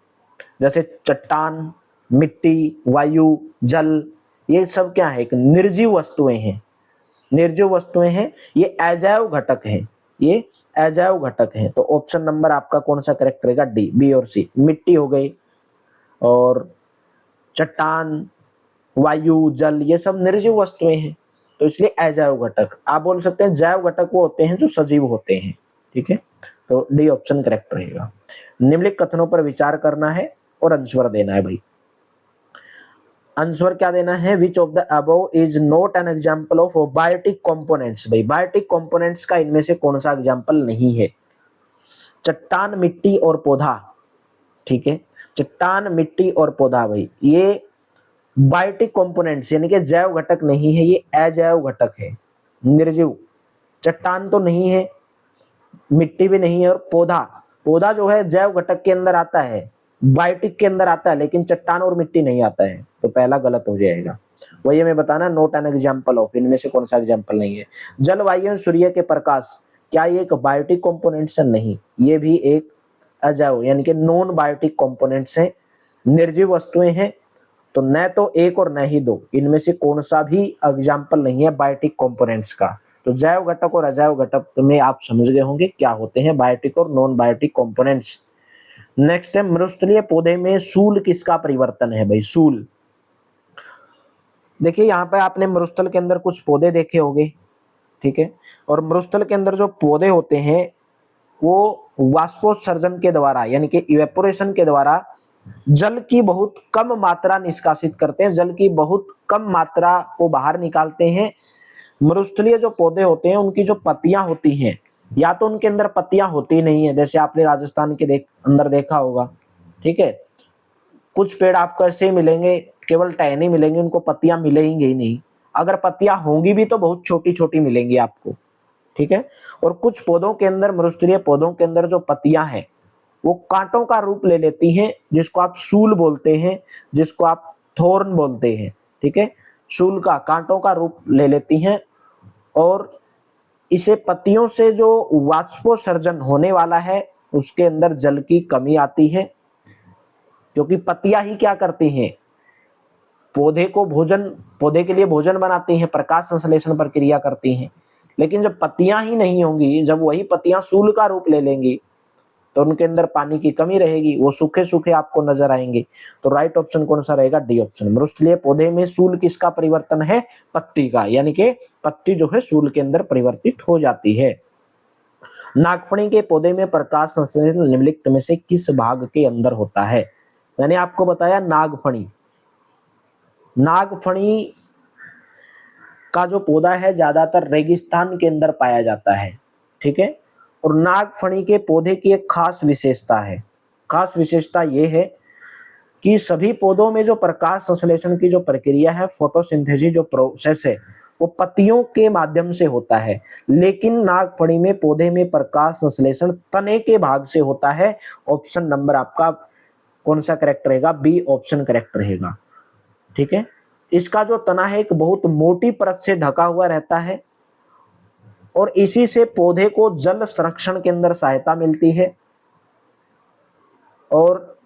जैसे चट्टान, मिट्टी, वायु, जल, ये सब क्या है? एक निर्जीव वस्तुएं हैं, निर्जीव वस्तुएं हैं, ये अजैव घटक हैं, ये अजैव घटक हैं। तो ऑप्शन नंबर आपका कौन सा करेक्ट रहेगा? डी, बी और सी। मिट्टी हो गई और चट्टान, वायु, जल, ये सब निर्जीव वस्तुएं हैं, तो इसलिए अजैव घटक। आप बोल सकते हैं जैव घटक वो होते हैं जो सजीव होते हैं। ठीक है, तो डी ऑप्शन करेक्ट रहेगा। निम्नलिखित कथनों पर विचार करना है और आंसर देना है। भाई आंसर क्या देना है? Which of the above is not an example of biotic components. भाई बायोटिक कंपोनेंट्स का इनमें से कौन सा एग्जाम्पल नहीं है? चट्टान, मिट्टी और पौधा। ठीक है, चट्टान, मिट्टी और पौधा, भाई ये बायोटिक कंपोनेंट्स यानी कि जैव घटक नहीं है, ये अजैव घटक है, निर्जीव। चट्टान तो नहीं है, मिट्टी भी नहीं है, और पौधा, पौधा जो है जैव घटक के अंदर आता है, बायोटिक के अंदर आता है, लेकिन चट्टान और मिट्टी नहीं आता है। तो पहला गलत हो जाएगा। वही हमें बताना, नोट एन एग्जाम्पल ऑफ, इनमें से कौन सा एग्जाम्पल नहीं है? जलवायु और सूर्य के प्रकाश, क्या ये एक बायोटिक कंपोनेंट्स है? नहीं, ये भी एक अजैव यानी कि नॉन बायोटिक कंपोनेंट्स हैं, निर्जीव वस्तुएं हैं। तो न तो एक और न ही दो, इनमें से कौन सा भी एग्जाम्पल नहीं है बायोटिक कंपोनेंट्स का। तो जैव घटक और अजैव घटक में आप समझ गए होंगे क्या होते हैं बायोटिक और नॉन बायोटिक कंपोनेंट्स। नेक्स्ट है, मृस्थलीय पौधे में सूल किसका परिवर्तन है? भाई सूल, देखिए यहाँ पे आपने मरुस्थल के अंदर कुछ पौधे देखे होंगे, ठीक है। और मरुस्थल के अंदर जो पौधे होते हैं वो वाष्पोत्सर्जन के द्वारा यानी कि इवेपोरेशन के द्वारा जल की बहुत कम मात्रा निष्कासित करते हैं, जल की बहुत कम मात्रा को बाहर निकालते हैं। मरुस्थलीय जो पौधे होते हैं उनकी जो पत्तियां होती हैं, या तो उनके अंदर पत्तियां होती नहीं है, जैसे आपने राजस्थान के अंदर देखा होगा, ठीक है। कुछ पेड़ आपको ऐसे ही मिलेंगे, केवल टहनी मिलेंगी, उनको पत्तियां मिलेंगी ही नहीं। अगर पत्तियां होंगी भी तो बहुत छोटी छोटी मिलेंगी आपको, ठीक है। और कुछ पौधों के अंदर, मरुस्थलीय पौधों के अंदर जो पत्तियां हैं वो कांटों का रूप ले लेती हैं, जिसको आप सूल बोलते हैं, जिसको आप थोर्न बोलते हैं, ठीक है। सूल का, कांटों का रूप ले लेती हैं, और इसे पत्तियों से जो वाष्पोत्सर्जन होने वाला है उसके अंदर जल की कमी आती है, क्योंकि पत्तियां ही क्या करती हैं, पौधे को भोजन, पौधे के लिए भोजन बनाती हैं, प्रकाश संश्लेषण प्रक्रिया करती हैं। लेकिन जब पत्तियां ही नहीं होंगी, जब वही पत्तियां सूल का रूप ले लेंगी तो उनके अंदर पानी की कमी रहेगी, वो सूखे सूखे आपको नजर आएंगे। तो राइट ऑप्शन कौन सा रहेगा, डी ऑप्शन। मरुस्थलीय पौधे में सूल किसका परिवर्तन है, पत्ती का, यानी कि पत्ती जो है सूल के अंदर परिवर्तित हो जाती है। नागफणी के पौधे में प्रकाश संश्लेषण निम्नलिखित में से किस भाग के अंदर होता है। मैंने आपको बताया नागफणी, नागफणी का जो पौधा है ज्यादातर रेगिस्तान के अंदर पाया जाता है, ठीक है। और नागफणी के पौधे की एक खास विशेषता है, खास विशेषता यह है कि सभी पौधों में जो प्रकाश संश्लेषण की जो प्रक्रिया है, फोटोसिंथेसिस जो प्रोसेस है, वो पत्तियों के माध्यम से होता है। लेकिन नागफणी में पौधे में प्रकाश संश्लेषण तने के भाग से होता है। ऑप्शन नंबर आपका कौन सा करेक्ट रहेगा, बी ऑप्शन करेक्ट रहेगा, ठीक है। इसका जो तना है एक बहुत मोटी परत से ढका हुआ रहता है, और इसी से पौधे को जल संरक्षण के अंदर सहायता मिलती है। और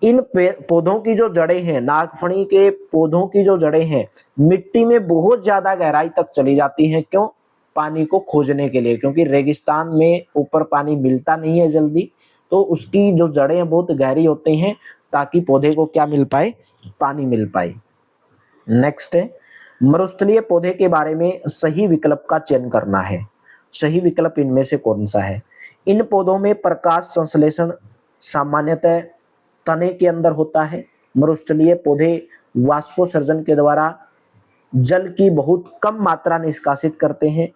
इन पौधों की जो जड़ें हैं, नागफणी के पौधों की जो जड़ें हैं, मिट्टी में बहुत ज्यादा गहराई तक चली जाती हैं। क्यों, पानी को खोजने के लिए, क्योंकि रेगिस्तान में ऊपर पानी मिलता नहीं है जल्दी, तो उसकी जो जड़ें बहुत गहरी होती हैं ताकि पौधे को क्या मिल पाए, पानी मिल पाए। नेक्स्ट है, मरुस्थलीय पौधे के बारे में सही विकल्प का चयन करना है। सही विकल्प इनमें से कौन सा है। इन पौधों में प्रकाश संश्लेषण सामान्यतः तने के अंदर होता है। मरुस्थलीय पौधे वाष्पोत्सर्जन के द्वारा जल की बहुत कम मात्रा निष्कासित करते हैं।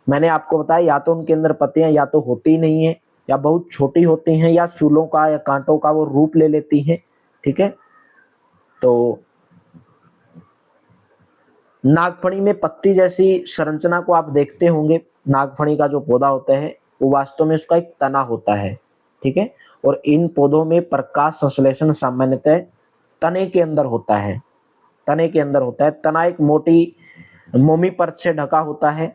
मैंने आपको बताया या तो उनके अंदर पत्तियां या तो होती नहीं है, या बहुत छोटी होती हैं, या सूलों का या कांटों का वो रूप ले लेती हैं, ठीक है। तो नागफणी में पत्ती जैसी संरचना को आप देखते होंगे। नागफणी का जो पौधा होता है वो वास्तव में उसका एक तना होता है, ठीक है। और इन पौधों में प्रकाश संश्लेषण सामान्यतः तने के अंदर होता है, तने के अंदर होता है। तना एक मोटी मोमी परत से ढका होता है,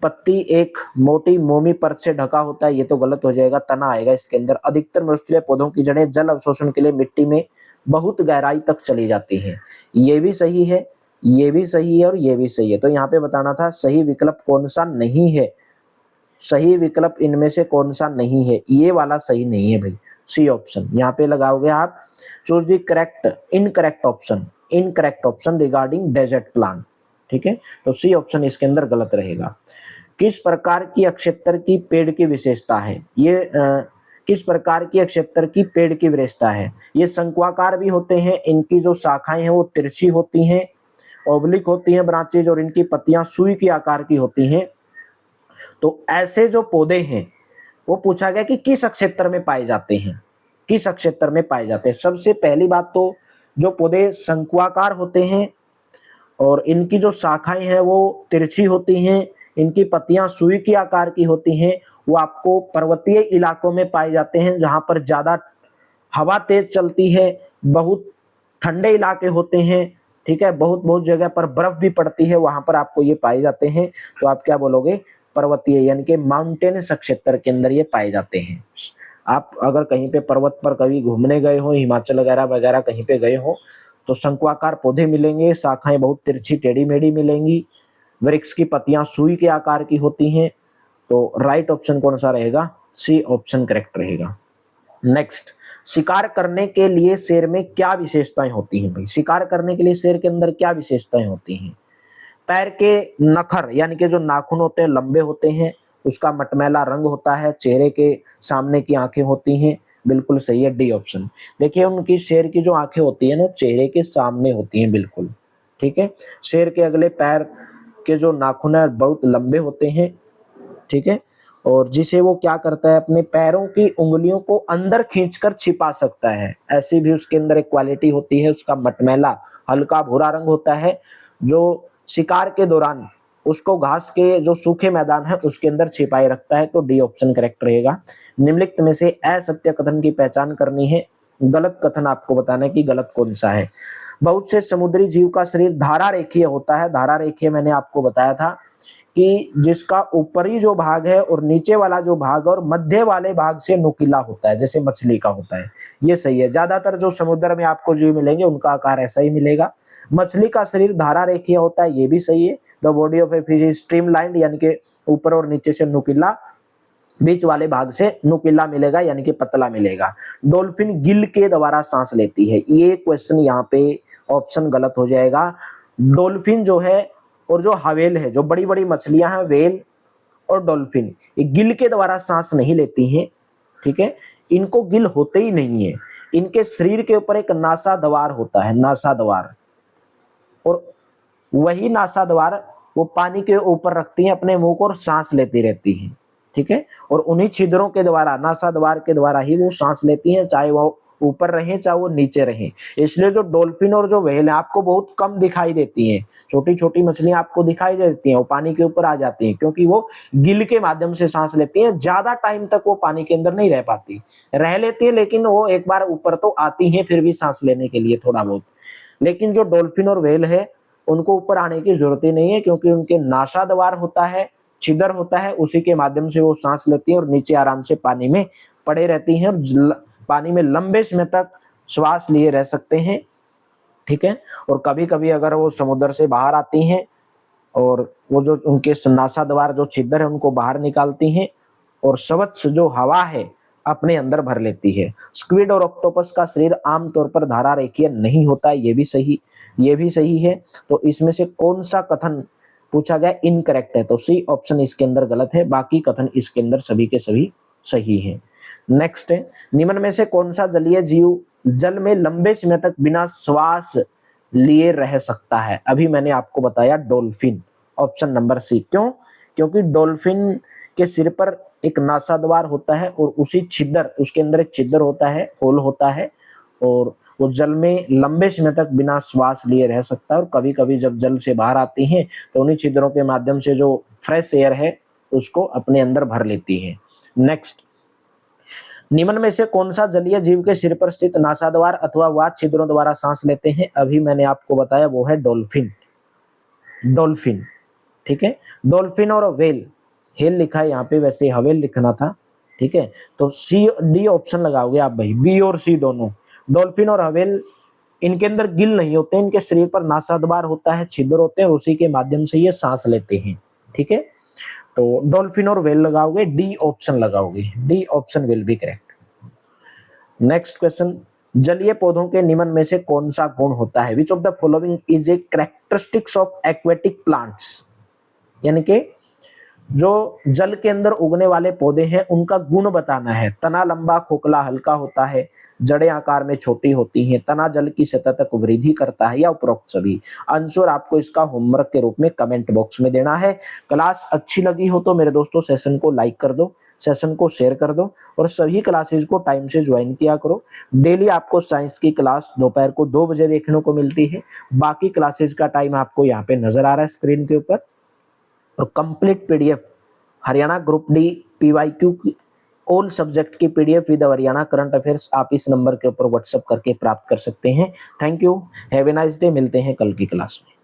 पत्ती एक मोटी मोमी परत से ढका होता है। ये तो गलत हो जाएगा, तना आएगा इसके अंदर। अधिकतर मरुस्थलीय पौधों की जड़ें जल अवशोषण के लिए मिट्टी में बहुत गहराई तक चली जाती हैं। ये भी सही है, ये भी सही है, और ये भी सही है। तो यहाँ पे बताना था सही विकल्प कौन सा नहीं है, सही विकल्प इनमें से कौन सा नहीं है। ये वाला सही नहीं है भाई, सी ऑप्शन। यहाँ पे लगाओगे आप, choose the correct incorrect option, incorrect option regarding desert plant, ठीक है। तो सी ऑप्शन इसके अंदर गलत रहेगा। किस प्रकार की अक्षेत्र की पेड़ की विशेषता है, ये किस प्रकार की अक्षेत्र की पेड़ की विशेषता है। ये शंक्वाकार भी होते हैं, इनकी जो शाखाएं हैं वो तिरछी होती हैं, ओब्लिक होती हैं ब्रांचेज, और इनकी पत्तियां सुई के आकार की होती हैं। तो ऐसे जो पौधे हैं वो पूछा गया कि किस क्षेत्र में पाए जाते हैं, किस क्षेत्र में पाए जाते हैं। सबसे पहली बात तो जो पौधे शंक्वाकार होते हैं और इनकी जो शाखाएं हैं वो तिरछी होती हैं, इनकी पत्तियां सुई के आकार की होती हैं, वो आपको पर्वतीय इलाकों में पाए जाते हैं जहां पर ज्यादा हवा तेज चलती है, बहुत ठंडे इलाके होते हैं, ठीक है, बहुत बहुत जगह पर बर्फ भी पड़ती है, वहां पर आपको ये पाए जाते हैं। तो आप क्या बोलोगे, पर्वतीय यानी कि माउंटेनस क्षेत्र के अंदर ये पाए जाते हैं। आप अगर कहीं पे पर्वत पर कभी घूमने गए हो, हिमाचल वगैरह वगैरह कहीं पे गए हो, तो शंक्वाकार पौधे मिलेंगे, शाखाएं बहुत तिरछी टेढ़ी मेढ़ी मिलेंगी, वृक्ष की पत्तियां सुई के आकार की होती हैं। तो राइट ऑप्शन कौन सा रहेगा, सी ऑप्शन करेक्ट रहेगा। नेक्स्ट, शिकार करने के लिए शेर में क्या विशेषताएं होती हैं भाई, शिकार करने के लिए शेर के अंदर क्या विशेषताएं होती हैं। पैर के नखर यानी कि जो नाखून होते हैं लंबे होते हैं, उसका मटमैला रंग होता है, चेहरे के सामने की आंखें होती हैं। बिल्कुल सही है डी ऑप्शन। देखिए उनकी शेर की जो आंखें होती है ना चेहरे के सामने होती हैं बिल्कुल। ठीक है, शेर के अगले पैर के जो नाखून है बहुत लंबे होते हैं। ठीक है, और जिसे वो क्या करता है अपने पैरों की उंगलियों को अंदर खींचकर छिपा सकता है, ऐसी भी उसके अंदर एक क्वालिटी होती है। उसका मटमैला हल्का भूरा रंग होता है जो शिकार के दौरान उसको घास के जो सूखे मैदान है उसके अंदर छिपाए रखता है। तो डी ऑप्शन करेक्ट रहेगा। निम्नलिखित में से असत्य कथन की पहचान करनी है, गलत कथन आपको बताना है कि गलत कौन सा है। बहुत से समुद्री जीव का शरीर धारा रेखीय होता है। धारा रेखीय मैंने आपको बताया था कि जिसका ऊपरी जो भाग है और नीचे वाला जो भाग और मध्य वाले भाग से नुकीला होता है, जैसे मछली का होता है। ये सही है। ज्यादातर जो समुद्र में आपको जीव मिलेंगे उनका आकार ऐसा ही मिलेगा। मछली का शरीर धारा रेखीय होता है, ये भी सही है। The body of a fish is streamlined यानी कि ऊपर और नीचे से नुकीला, बीच वाले भाग से नुकीला मिलेगा यानी कि पतला मिलेगा। डॉल्फिन गिल के द्वारा सांस लेती है, ये क्वेश्चन यहाँ पे ऑप्शन गलत हो जाएगा। डॉल्फिन जो है और जो हवेल है, जो बड़ी बड़ी मछलियां हैं व्हेल और डॉल्फिन, ये गिल के द्वारा सांस नहीं लेती हैं। ठीक है, इनको गिल होते ही नहीं है। इनके शरीर के ऊपर एक नासा द्वार होता है, नासा द्वार, और वही नासा द्वार वो पानी के ऊपर रखती हैं अपने मुंह को और सांस लेती रहती हैं। ठीक है, और उन्हीं छिद्रों के द्वारा, नासा द्वार के द्वारा ही वो सांस लेती हैं, चाहे वो ऊपर रहे चाहे वो नीचे रहे। इसलिए जो डॉल्फिन और जो व्हेल है आपको बहुत कम दिखाई देती हैं। छोटी छोटी मछलियां आपको दिखाई देती हैं, वो पानी के ऊपर आ जाती हैं क्योंकि वो गिल के माध्यम से सांस लेती हैं। ज्यादा टाइम तक वो पानी के अंदर नहीं रह पाती, रह लेती है लेकिन वो एक बार ऊपर तो आती हैं फिर भी सांस लेने के लिए थोड़ा बहुत। लेकिन जो डॉल्फिन और व्हेल है उनको ऊपर आने की जरूरत ही नहीं है क्योंकि उनके नासा द्वार होता है, छिद्र होता है, उसी के माध्यम से वो सांस लेती हैं और नीचे आराम से पानी में पड़े रहती हैं और पानी में लंबे समय तक श्वास लिए रह सकते हैं। ठीक है, और कभी कभी अगर वो समुद्र से बाहर आती हैं और वो जो उनके नासा द्वार जो छिद्र है उनको बाहर निकालती हैं और स्वच्छ जो हवा है अपने अंदर भर लेती है। स्क्विड और ऑक्टोपस का शरीर आमतौर पर धारा रेखीय नहीं होता, ये भी सही है। तो इसमें से कौन सा कथन पूछा गया इनकरेक्ट है, तो सी ऑप्शन इसके अंदर गलत है, बाकी कथन इसके अंदर सभी के सभी सही है। नेक्स्ट है, निम्न में से कौन सा जलीय जीव जल में लंबे समय तक बिना श्वास लिए रह सकता है? अभी मैंने आपको बताया डॉल्फिन, ऑप्शन नंबर सी। क्यों? क्योंकि डॉल्फिन के सिर पर एक नासाद्वार होता है और उसी छिद्र, उसके अंदर एक छिद्र होता है, होल होता है, और वो जल में लंबे समय तक बिना श्वास लिए रह सकता है। और कभी कभी जब जल से बाहर आती हैं तो उन्हीं छिद्रों के माध्यम से जो फ्रेश एयर है उसको अपने अंदर भर लेती है। नेक्स्ट, निम्न में से कौन सा जलीय जीव के सिर पर स्थित नासाद्वार अथवा वात छिद्रों द्वारा सांस लेते हैं? अभी मैंने आपको बताया वो है डॉल्फिन। डॉल्फिन, ठीक है, डॉल्फिन और व्हेल, हेल लिखा है यहाँ पे, वैसे हवेल लिखना था। ठीक है, तो सी डी ऑप्शन लगाओगे आप भाई, बी और सी दोनों। डॉल्फिन और हवेल, इनके अंदर गिल नहीं होते, इनके शरीर पर नासाद्वार होता है, छिद्र होते हैं, उसी के माध्यम से ये सांस लेते हैं। ठीक है, तो डॉल्फिन और व्हेल लगाओगे, डी ऑप्शन लगाओगे, D option will be correct. Next question, जलीय पौधों के निम्न में से कौन सा गुण होता है? Which of the following is a characteristics of aquatic plants? यानी कि जो जल के अंदर उगने वाले पौधे हैं उनका गुण बताना है। तना लंबा, खोखला, हल्का होता है, जड़ें आकार में छोटी होती हैं, तना जल की सतह तक वृद्धि करता है, या उपरोक्त सभी? आंसर आपको इसका होमवर्क के रूप में कमेंट बॉक्स में देना है। क्लास अच्छी लगी हो तो मेरे दोस्तों सेशन को लाइक कर दो, सेशन को शेयर कर दो और सभी क्लासेज को टाइम से ज्वाइन किया करो। डेली आपको साइंस की क्लास दोपहर को 2 बजे देखने को मिलती है। बाकी क्लासेज का टाइम आपको यहाँ पे नजर आ रहा है स्क्रीन के ऊपर। और complete PDF Haryana group D PYQ की ऑल सब्जेक्ट की PDF with Haryana current affairs आप इस नंबर के ऊपर व्हाट्सएप करके प्राप्त कर सकते हैं। Thank you, have a nice day. मिलते हैं कल की क्लास में।